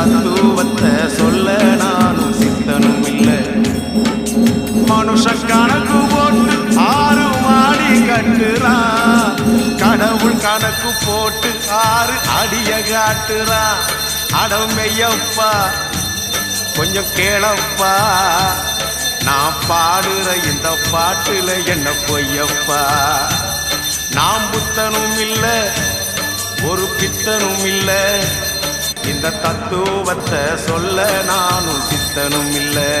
தத்துவத்தை சொல்ல நானும் சித்தனும் இல்லை. மனுஷ கணக்கு போட்டு 6 மாடி கட்டுறான், கடவுள் கணக்கு போட்டு 6 அடிய காட்டுறான். அடமையப்பா கொஞ்சம் கேளப்பா, நான் பாடுற இந்த பாட்டுல என்ன பொய்யப்பா. நாம் புத்தனும் இல்ல ஒரு பித்தனும் இல்ல, இந்த தத்துவத்தை சொல்ல நானும் சித்தனும் இல்லை.